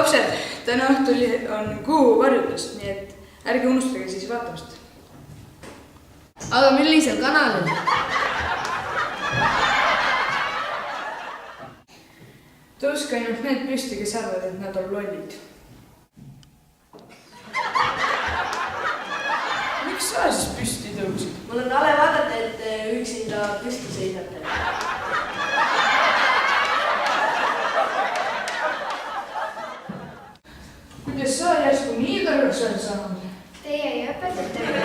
Lapsed, täna õhtul on Kuu varjutus, nii et ärge unustage siis vaatamast. Aga millisel kanalil? Tõuske ainult need püsti, kes arvavad, et nad on lollid. Miks sa siis püsti tõusid? Mul on hale vaadata, et üksinda püsti seisate. Kuidas sa järsku nii targaks oled saanud? Teie ei õpetate